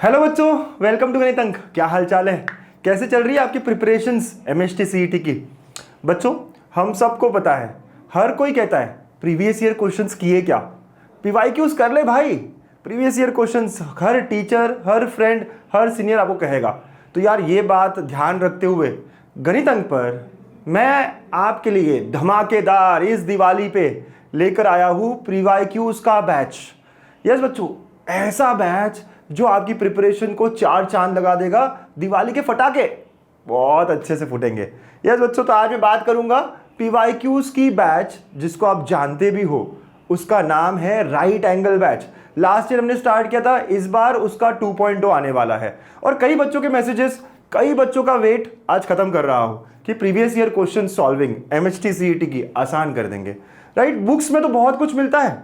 Hello बच्चों, welcome to गणित अंक। क्या हाल चाल है, कैसे चल रही है आपकी प्रिपरेशंस एमएसटी सीईटी की। बच्चों, हम सबको पता है, हर कोई कहता है प्रीवियस ईयर क्वेश्चंस किए क्या, पीवाईक्यूज कर ले भाई। प्रीवियस ईयर क्वेश्चंस हर टीचर, हर फ्रेंड, हर सीनियर आपको कहेगा। तो यार ये बात ध्यान रखते हुए गणित अंक पर मैं आपके लिए धमाकेदार इस दिवाली पे लेकर आया हूँ प्रीवाईक्यूज का बैच। यस बच्चों, ऐसा बैच जो आपकी प्रिपरेशन को चार चांद लगा देगा। दिवाली के फटाके बहुत अच्छे से फूटेंगे। यस बच्चों, तो आज मैं बात करूंगा पीवाईक्यूज की बैच, जिसको आप जानते भी हो। उसका नाम है right angle batch. Last year हमने स्टार्ट किया था, इस बार उसका 2.0 आने वाला है। और कई बच्चों के मैसेजेस, कई बच्चों का वेट आज खत्म कर रहा हूं कि previous year question solving MHT CET की आसान कर देंगे। राइट, बुक्स में तो बहुत कुछ मिलता है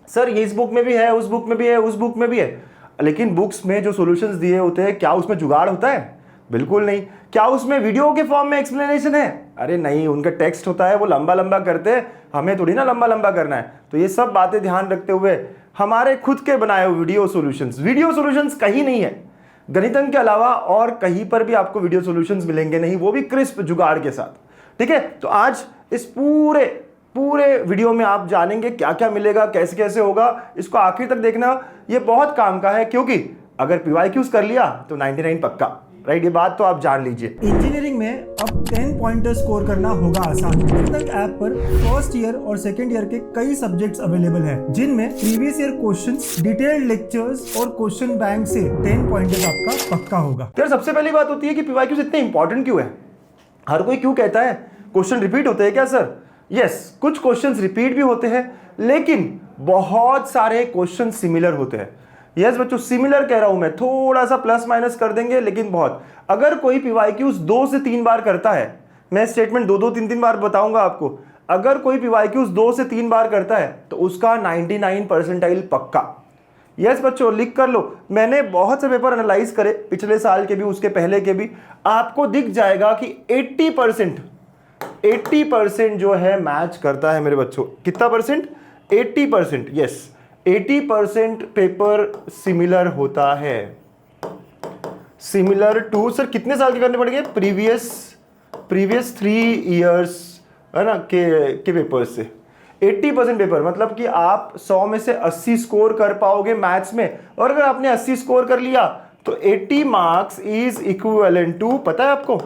सर, ये इस बुक में भी है, उस बुक में भी है, उस बुक में भी है, लेकिन बुक्स में जो सॉल्यूशंस दिए होते हैं, क्या उसमें जुगाड़ होता है? बिल्कुल नहीं। क्या उसमें वीडियो के फॉर्म में एक्सप्लेनेशन है? अरे नहीं, उनका टेक्स्ट होता है, वो लंबा लंबा करते हैं, हमें थोड़ी ना लंबा लंबा करना है। तो ये सब बातें ध्यान रखते हुए हमारे खुद के बनाए हुए वीडियो सॉल्यूशंस कहीं नहीं है गणित अंक के अलावा, और कहीं पर भी आपको वीडियो सॉल्यूशंस मिलेंगे नहीं, वो भी क्रिस्प जुगाड़ के साथ। ठीक है, तो आज इस पूरे वीडियो में आप जानेंगे क्या क्या मिलेगा, कैसे कैसे होगा। इसको आखिर तक देखना, ये बहुत काम का है, क्योंकि अगर पीवाईक्यूज कर लिया तो 99 पक्का। राइट, ये बात तो आप जान लीजिए। इंजीनियरिंग में अब 10 पॉइंटर स्कोर करना होगा आसान। गणित अंक ऐप पर फर्स्ट ईयर और सेकंड ईयर के कई सब्जेक्ट्स अवेलेबल हैं, जिनमें previous year questions, detailed lectures और क्वेश्चन बैंक से 10 पॉइंटर्स आपका पक्का होगा। तो सबसे पहली बात होती है कि पीवाईक्यूज इतने इंपॉर्टेंट क्यों है। हर कोई क्यों कहता है क्वेश्चन रिपीट होते हैं क्या सर? यस, कुछ क्वेश्चंस रिपीट भी होते हैं, लेकिन बहुत सारे क्वेश्चन सिमिलर होते हैं। यस बच्चों, सिमिलर कह रहा हूं मैं, थोड़ा सा प्लस माइनस कर देंगे, लेकिन बहुत। अगर कोई पीवाईक्यूज 2 से 3 बार करता है, मैं स्टेटमेंट 2-3 बार बताऊंगा आपको, अगर कोई पीवाईक्यूज 2 से 3 बार करता है तो उसका 99 परसेंटाइल पक्का। यस बच्चों, लिख कर लो। मैंने बहुत से पेपर एनालाइज करे, पिछले साल के भी, उसके पहले के भी। आपको दिख जाएगा कि 80% जो है मैच करता है मेरे बच्चों। कितना परसेंट? 80%। यस, 80% पेपर सिमिलर होता है। सिमिलर टू सर कितने साल के करने पड़ेंगे? प्रीवियस 3 इयर्स है ना के पेपर से 80% पेपर, मतलब कि आप 100 में से 80 स्कोर कर पाओगे मैथ्स में। और अगर आपने 80 स्कोर कर लिया तो 80 मार्क्स इज इक्विवेलेंट टू, पता है आपको,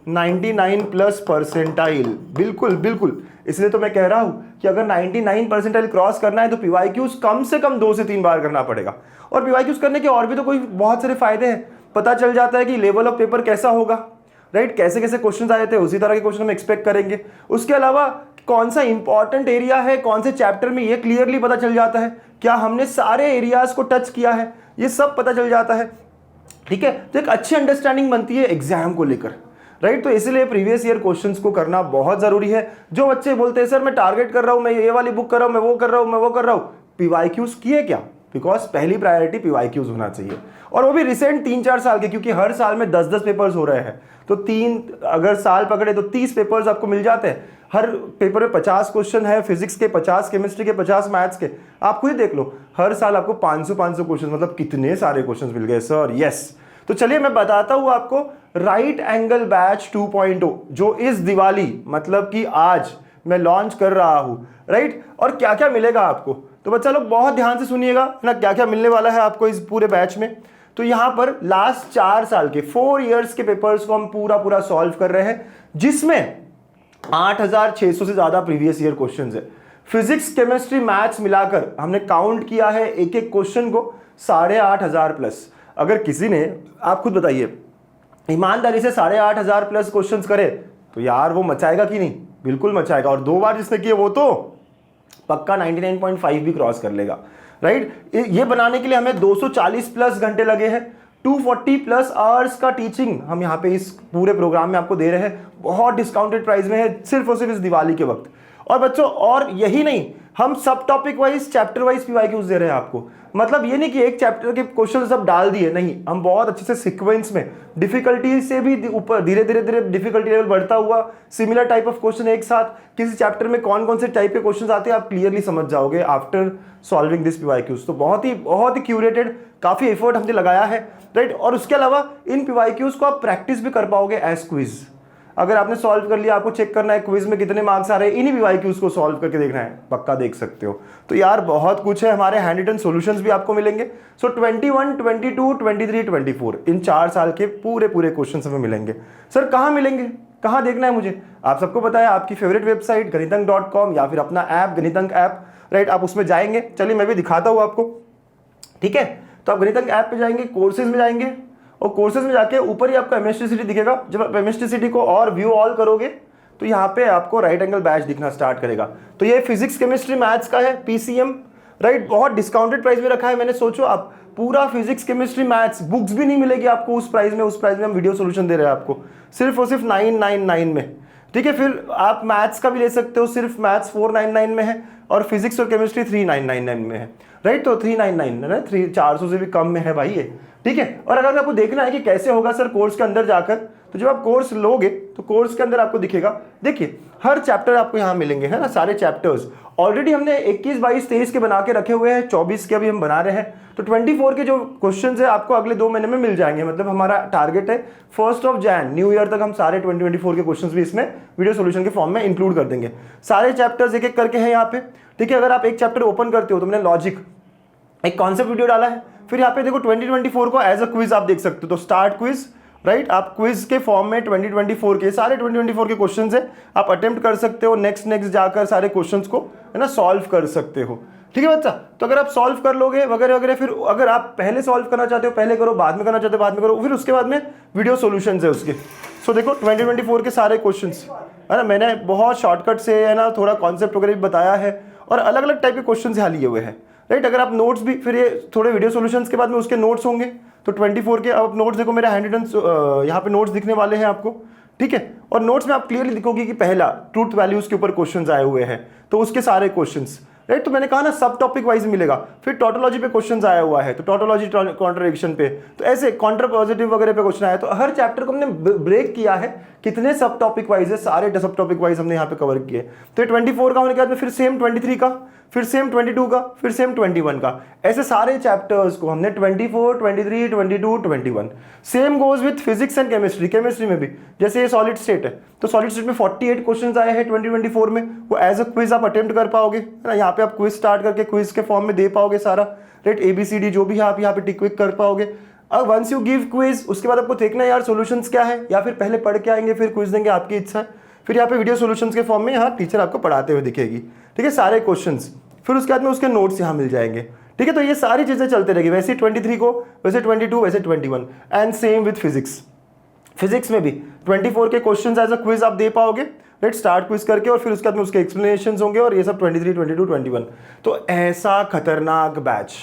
99 प्लस परसेंटाइल। बिल्कुल, इसलिए तो मैं कह रहा हूं कि अगर 99 परसेंटाइल क्रॉस करना है तो पीवाईक्यूज कम से कम 2 से 3 बार करना पड़ेगा। और पीवाईक्यूज करने के और भी तो कोई बहुत सारे फायदे हैं। पता चल जाता है कि लेवल ऑफ पेपर कैसा होगा। राइट, कैसे कैसे क्वेश्चन आए थे, उसी तरह के क्वेश्चन हम एक्सपेक्ट करेंगे। उसके अलावा कौन सा इंपॉर्टेंट एरिया है, कौन से चैप्टर में, ये क्लियरली पता चल जाता है। क्या हमने सारे एरियाज को टच किया है, ये सब पता चल जाता है। ठीक है, तो एक अच्छी अंडरस्टैंडिंग बनती है एग्जाम को लेकर। राइट, तो इसलिए प्रीवियस ईयर क्वेश्चंस को करना बहुत जरूरी है। जो बच्चे बोलते हैं सर मैं टारगेट कर रहा हूं, मैं ये वाली बुक कर रहा हूं, मैं वो कर रहा हूं, पीवाईक्यूज किए क्या? बिकॉज पहली प्रायोरिटी पीवाईक्यूज होना चाहिए, और वो भी रिसेंट 3-4 साल के, क्योंकि हर साल में 10-10 पेपर्स हो रहे हैं। तो 3 अगर साल पकड़े तो 30 पेपर्स आपको मिल जाते हैं। हर पेपर में 50 क्वेश्चन है, फिजिक्स के 50, केमिस्ट्री के 50, मैथ्स के। आप खुद देख लो, हर साल आपको 500 क्वेश्चन, मतलब कितने सारे क्वेश्चन मिल गए सर। यस, तो चलिए मैं बताता हूं आपको राइट एंगल बैच 2.0, जो इस दिवाली, मतलब कि आज मैं लॉन्च कर रहा हूं। राइट, और क्या क्या मिलेगा आपको, तो बच्चा लोग बहुत ध्यान से सुनिएगा ना, क्या क्या मिलने वाला है आपको इस पूरे बैच में। तो यहां पर लास्ट 4 साल के 4 इयर्स के पेपर्स को हम पूरा सॉल्व कर रहे हैं, जिसमें 8600 से ज्यादा प्रीवियस ईयर क्वेश्चंस है। फिजिक्स, केमिस्ट्री, मैथ्स मिलाकर हमने काउंट किया है एक एक क्वेश्चन को 8500 प्लस। अगर किसी ने, आप खुद बताइए, ईमानदारी से 8500 प्लस क्वेश्चंस करे तो यार वो मचाएगा कि नहीं? बिल्कुल मचाएगा। और 2 बार जिसने किए वो तो पक्का 99.5 भी क्रॉस कर लेगा। राइट, ये बनाने के लिए हमें 240 प्लस घंटे लगे हैं। 240 प्लस आवर्स का टीचिंग हम यहाँ पे इस पूरे प्रोग्राम में आपको दे रहे हैं, बहुत डिस्काउंटेड प्राइस में है, सिर्फ और सिर्फ इस दिवाली के वक्त। और बच्चों और यही नहीं, हम सब topic wise chapter wise PYQs दे रहे हैं आपको। मतलब ये नहीं कि एक चैप्टर के क्वेश्चन सब डाल दिए, नहीं, हम बहुत अच्छे से सीक्वेंस में डिफिकल्टी से भी ऊपर धीरे धीरे डिफिकल्टी लेवल बढ़ता हुआ सिमिलर टाइप ऑफ क्वेश्चन एक साथ किसी चैप्टर में कौन कौन से टाइप के क्वेश्चन आते हैं आप क्लियरली समझ जाओगे आफ्टर सॉल्विंग दिस पीवाईक्यूज। तो बहुत ही क्यूरेटेड, काफी एफर्ट हमने लगाया है, राइट। और उसके अलावा इन पीवाईक्यूज को आप प्रैक्टिस भी कर पाओगे एज क्विज। अगर आपने सॉल्व कर लिया, आपको चेक करना है क्विज में कितने मार्क्स आ रहे हैं, इन्हीं पीवाईक्यूज को सॉल्व करके देखना है, पक्का देख सकते हो। तो यार बहुत कुछ है, हमारे हैंड रिटन सॉल्यूशंस भी आपको मिलेंगे। सो 21, 22, 23, 24 इन 4 साल के पूरे क्वेश्चंस हमें मिलेंगे। सर कहाँ मिलेंगे, कहाँ देखना है मुझे? आप सबको पता है आपकी फेवरेट वेबसाइट गणितंक.com या फिर अपना ऐप गणितंक ऐप, राइट। आप उसमें जाएंगे, चलिए मैं भी दिखाता हूँ आपको, ठीक है। तो आप गणितंक ऐप पे जाएंगे, कोर्सेज में जाएंगे और कोर्सेज में जाके ऊपर ही आपका एमएसटी दिखेगा। जब आप एमएसटी को और व्यू ऑल करोगे तो यहाँ पे आपको राइट एंगल बैच दिखना स्टार्ट करेगा। तो ये फिजिक्स केमिस्ट्री मैथ्स का है पीसीएम, राइट। बहुत डिस्काउंटेड प्राइस में रखा है मैंने। सोचो आप पूरा फिजिक्स केमिस्ट्री मैथ्स, बुक्स भी नहीं मिलेगी आपको उस प्राइस में हम वीडियो सोल्यूशन दे रहे हैं आपको सिर्फ और सिर्फ 999 में, ठीक है। फिर आप मैथ्स का भी ले सकते हो, सिर्फ मैथ्स 499 में है और फिजिक्स और केमिस्ट्री 3999 में है, राइट। तो 399 है, 400 से भी कम में है भाई ये, ठीक है। और अगर आपको देखना है कि कैसे होगा सर कोर्स के अंदर जाकर, तो जब आप कोर्स लोगे तो कोर्स के अंदर आपको दिखेगा, देखिए हर चैप्टर आपको यहाँ मिलेंगे, है ना, सारे चैप्टर्स। ऑलरेडी हमने 21, 22, 23 के बना के रखे हुए हैं, 24 के अभी हम बना रहे हैं। तो 24 के जो क्वेश्चंस है आपको अगले 2 महीने में मिल जाएंगे। मतलब हमारा टारगेट है 1 जनवरी न्यू ईयर तक हम सारे 2024 के क्वेश्चंस भी इसमें वीडियो सोल्यूशन के फॉर्म में इंक्लूड कर देंगे। सारे चैप्टर्स एक एक करके हैं यहाँ पे, ठीक है। अगर आप एक चैप्टर ओपन करते हो तो मैंने लॉजिक एक कॉन्सेप्ट वीडियो डाला है, फिर यहाँ पे देखो 2024 को एज अ क्विज आप देख सकते हो। तो स्टार्ट क्विज, राइट। आप क्विज के फॉर्म में 2024 के सारे 2024 के क्वेश्चंस है आप अटेम्प्ट कर सकते हो, नेक्स्ट जाकर सारे क्वेश्चंस को, है ना, सॉल्व कर सकते हो, ठीक है बच्चा। तो अगर आप सॉल्व कर लोगे वगैरह वगैरह, फिर अगर आप पहले सॉल्व करना चाहते हो पहले करो, बाद में करना चाहते हो बाद में करो, फिर उसके बाद में वीडियो सोल्यूशंस है उसके। सो देखो 2024 के सारे क्वेश्चंस, है ना, मैंने बहुत शॉर्टकट से, है ना, थोड़ा कॉन्सेप्ट वगैरह भी बताया है और अलग अलग टाइप के क्वेश्चन यहाँ लिए हुए हैं, राइट। अगर आप नोट्स भी, फिर ये थोड़े वीडियो सॉल्यूशंस के बाद में उसके नोट्स होंगे। तो 24 के अब नोट्स देखो, मेरे हैंड रिटन यहाँ पे नोट्स दिखने वाले हैं आपको, ठीक है। और नोट्स में आप क्लियरली दिखोगे कि पहला ट्रूथ वैल्यूज के ऊपर क्वेश्चंस आए हुए हैं, तो उसके सारे क्वेश्चंस, राइट। तो मैंने कहा ना सब टॉपिक वाइज मिलेगा। फिर टोटोलॉजी पे क्वेश्चंस आया हुआ है, तो टोटोलॉजी कॉन्ट्रडिक्शन पे, तो ऐसे कॉन्ट्रा पॉजिटिव वगैरह पे क्वेश्चन आया। तो हर चैप्टर को हमने ब्रेक किया है, कितने सब टॉपिक वाइज है, सारे सब टॉपिक वाइज हमने यहाँ पे कवर किए। तो 24 का होने के बाद में फिर सेम 23 का, फिर सेम 22 का, फिर सेम 21 का, ऐसे सारे चैप्टर्स को हमने 24, 23, 22, 21। Same goes with physics and chemistry, chemistry में भी जैसे ये सॉलिड स्टेट है, तो सॉलिड स्टेट में 48 क्वेश्चंस आए हैं 2024 में, वो एज अ क्विज आप अटेम्प्ट कर पाओगे, है ना। यहाँ पे आप क्विज स्टार्ट करके क्विज के फॉर्म में दे पाओगे सारा, राइट। ABCD जो भी है आप यहाँ पे टिक विक कर पाओगे। अब वंस यू गिव क्विज, उसके बाद आपको देखना है यार सॉल्यूशंस क्या है, या फिर पहले पढ़ के आएंगे फिर क्विज देंगे, आपकी इच्छा है। फिर यहाँ पे वीडियो सॉल्यूशंस के फॉर्म में यहाँ टीचर आपको पढ़ाते हुए दिखेगी, ठीक है, सारे क्वेश्चंस। फिर उसके बाद में उसके नोट्स यहाँ मिल जाएंगे, ठीक है। तो ये सारी चीजें चलते रहेगी, वैसे 23 को, वैसे 22, वैसे 21, and same with physics. Physics में भी 24 के क्वेश्चंस एज अ क्विज आप दे पाओगे, राइट, स्टार्ट क्विज करके, और फिर उसके बाद में उसके एक्सप्लेनेशंस होंगे, और ये सब 23, 22, 21। तो ऐसा खतरनाक बैच,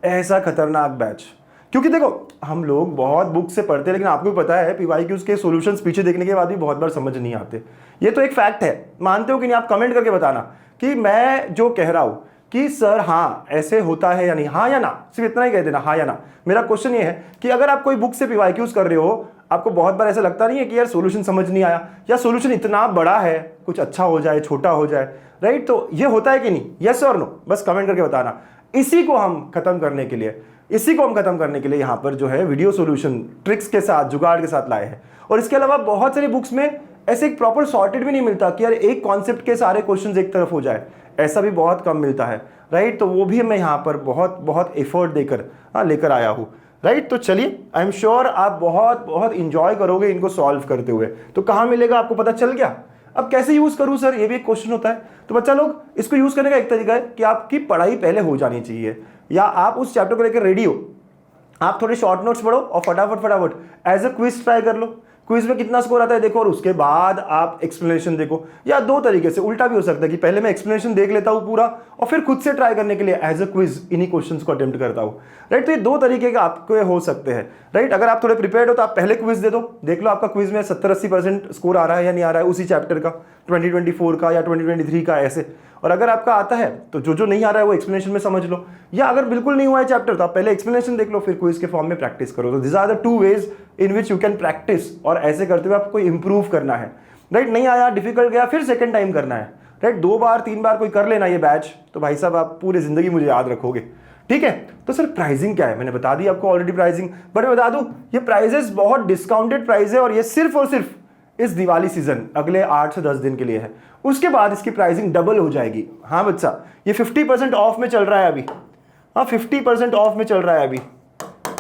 ऐसा खतरनाक बैच, क्योंकि देखो हम लोग बहुत बुक से पढ़ते हैं, लेकिन आपको भी पता है पीवाईक्यूज के सॉल्यूशंस पीछे देखने के बाद भी बहुत बार समझ नहीं आते। ये तो एक फैक्ट है, मानते हो कि नहीं? आप कमेंट करके बताना कि मैं जो कह रहा हूं कि सर हाँ ऐसे होता है या नहीं, हाँ या ना, सिर्फ इतना ही कह देना, हाँ या ना। मेरा क्वेश्चन ये है कि अगर आप कोई बुक से पीवाईक्यूज कर रहे हो, आपको बहुत बार ऐसा लगता नहीं है कि यार सॉल्यूशन समझ नहीं आया, या सॉल्यूशन इतना बड़ा है, कुछ अच्छा हो जाए, छोटा हो जाए, राइट। तो ये होता है कि नहीं? यस और नो, बस कमेंट करके बताना। इसी को हम खत्म करने के लिए यहाँ पर जो है वीडियो सॉल्यूशन ट्रिक्स के साथ, जुगाड़ के साथ लाए हैं। और इसके अलावा बहुत सारी बुक्स में ऐसे एक प्रॉपर सॉर्टेड भी नहीं मिलता कि यार एक कॉन्सेप्ट के सारे क्वेश्चंस एक तरफ हो जाए, ऐसा भी बहुत कम मिलता है, राइट। तो वो भी मैं यहाँ पर बहुत एफर्ट देकर लेकर आया हूँ, राइट। तो चलिए, आई एम श्योर आप बहुत इंजॉय करोगे इनको सॉल्व करते हुए। तो कहाँ मिलेगा आपको पता चल गया। अब कैसे यूज करूं सर, ये भी एक क्वेश्चन होता है। तो बच्चा लोग, इसको यूज करने का एक तरीका है कि आपकी पढ़ाई पहले हो जानी चाहिए, या आप उस चैप्टर को लेकर रेडी हो, आप थोड़े शॉर्ट नोट्स पढ़ो और फटाफट एज अ क्विज ट्राई कर लो। क्विज में कितना स्कोर आता है देखो और उसके बाद आप एक्सप्लेनेशन देखो। या दो तरीके से उल्टा भी हो सकता है कि पहले मैं एक्सप्लेनेशन देख लेता हूँ पूरा और फिर खुद से ट्राई करने के लिए एज अ क्विज इन्हीं क्वेश्चंस को अटेम्प्ट करता हूँ, राइट। तो ये दो तरीके के आपके हो सकते हैं, राइट। अगर आप थोड़े प्रिपेयर्ड हो तो आप पहले क्विज दे दो, देख लो आपका क्विज में 70-80% स्कोर आ रहा है या नहीं आ रहा है उसी चैप्टर का, 2024 का या 2023 का, ऐसे। और अगर आपका आता है तो जो जो नहीं आ रहा है वो एक्सप्लेनेशन में समझ लो, या अगर बिल्कुल नहीं हुआ है चैप्टर तो आप पहले एक्सप्लेनेशन देख लो फिर क्विज के फॉर्म में प्रैक्टिस करो। तो this are the 2 ways in which you can practise, और ऐसे करते हुए आपको इंप्रूव करना है, राइट। नहीं आया, डिफिकल्ट गया, फिर सेकंड टाइम करना है, राइट। 2 बार 3 बार कोई कर लेना ये बैच तो भाई साहब आप पूरी जिंदगी मुझे याद रखोगे, ठीक है। तो सर प्राइसिंग क्या है, मैंने बता दी आपको ऑलरेडी प्राइसिंग, बट मैं बता दूं ये प्राइजेस बहुत डिस्काउंटेड प्राइस है और ये सिर्फ और सिर्फ इस दिवाली सीजन अगले 8 से 10 दिन के लिए है। उसके बाद इसकी प्राइसिंग डबल हो जाएगी। हाँ बच्चा, ये 50% ऑफ में चल रहा है अभी, हाँ 50% ऑफ में चल रहा है अभी,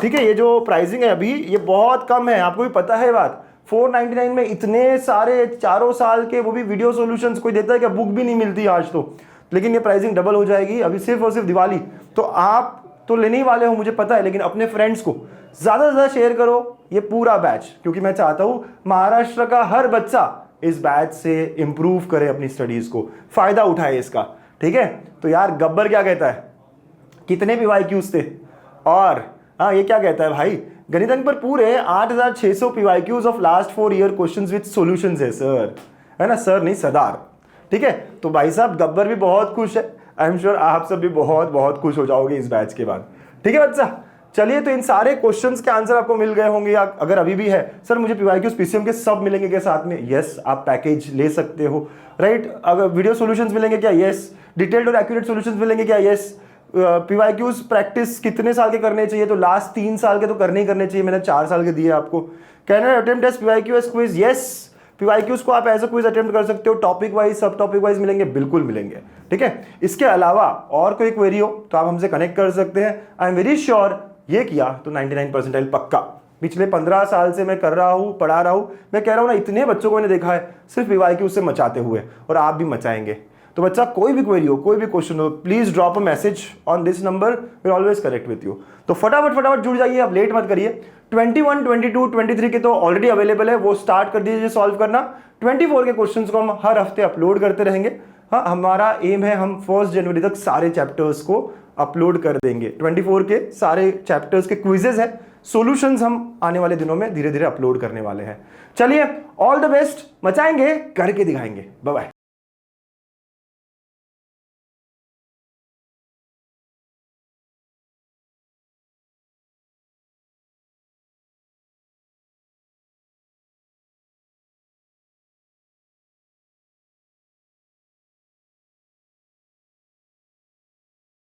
ठीक है। ये जो प्राइसिंग है अभी ये बहुत कम है, आपको भी पता है बात। 499 में इतने सारे 4 साल के वो भी वीडियो सॉल्यूशंस कोई देता है क्या, बुक भी नहीं मिलती आज तो। लेकिन ये प्राइसिंग डबल हो जाएगी अभी सिर्फ और सिर्फ दिवाली। तो आप तो लेने ही वाले हो मुझे पता है, लेकिन अपने फ्रेंड्स को ज़्यादा से ज़्यादा शेयर करो ये पूरा बैच, क्योंकि मैं चाहता हूँ महाराष्ट्र का हर बच्चा इस बैच से इंप्रूव करे अपनी स्टडीज़ को, फ़ायदा उठाए इसका, ठीक है। तो यार गब्बर क्या कहता है, कितने PYQs थे, और हाँ ये क्या कहता है भाई, गणित अंक पर पूरे 8600 PYQs of last 4 year questions with solutions है सर, है ना, सर नहीं सरदार, ठीक है। तो भाई साहब गब्बर भी बहुत खुश है, आई एम श्योर आप सब भी बहुत बहुत खुश हो जाओगे इस बैच के बाद, ठीक है बच्चा। चलिए, तो इन सारे क्वेश्चंस के आंसर आपको मिल गए होंगे, या अगर अभी भी है सर मुझे PYQs PCM के सब मिलेंगे क्या साथ में, यस आप पैकेज ले सकते हो, राइट। अगर वीडियो सॉल्यूशंस मिलेंगे क्या, यस। डिटेल्ड और एक्यूरेट सॉल्यूशंस मिलेंगे क्या, यस। PYQs प्रैक्टिस कितने साल के करने चाहिए, तो लास्ट 3 साल के तो करने ही करने चाहिए, मैंने 4 साल के दिए आपको। Can I attempt as PYQs quiz, yes. PYQs को आप एज अ क्विज अटेम्प्ट कर सकते हो, टॉपिक वाइज सब टॉपिक वाइज मिलेंगे, बिल्कुल मिलेंगे, ठीक है। इसके अलावा और कोई क्वेरी हो तो आप हमसे कनेक्ट कर सकते हैं। आई एम वेरी श्योर ये किया तो 99 परसेंटाइल पक्का। पिछले 15 साल से मैं कर रहा हूँ, पढ़ा रहा हूँ, मैं कह रहा हूँ ना, इतने बच्चों को मैंने देखा है सिर्फ PYQs से मचाते हुए, और आप भी मचाएंगे। तो बच्चा कोई भी क्वेरी हो, कोई भी क्वेश्चन हो, please drop a message on this number, we always connect with you. तो फटाफट जुड़ जाइए, आप लेट मत करिए। 21, 22, 23 के तो ऑलरेडी अवेलेबल है, वो स्टार्ट कर दीजिए सॉल्व करना। 24 के क्वेश्चंस को हम हर हफ्ते अपलोड करते रहेंगे। हाँ, हमारा एम है हम 1 जनवरी तक सारे चैप्टर्स को अपलोड कर देंगे। 24 के सारे चैप्टर्स के क्विजेज हैं, सॉल्यूशंस हम आने वाले दिनों में धीरे धीरे अपलोड करने वाले हैं। चलिए, ऑल द बेस्ट, मचाएंगे, करके दिखाएंगे। Bye bye.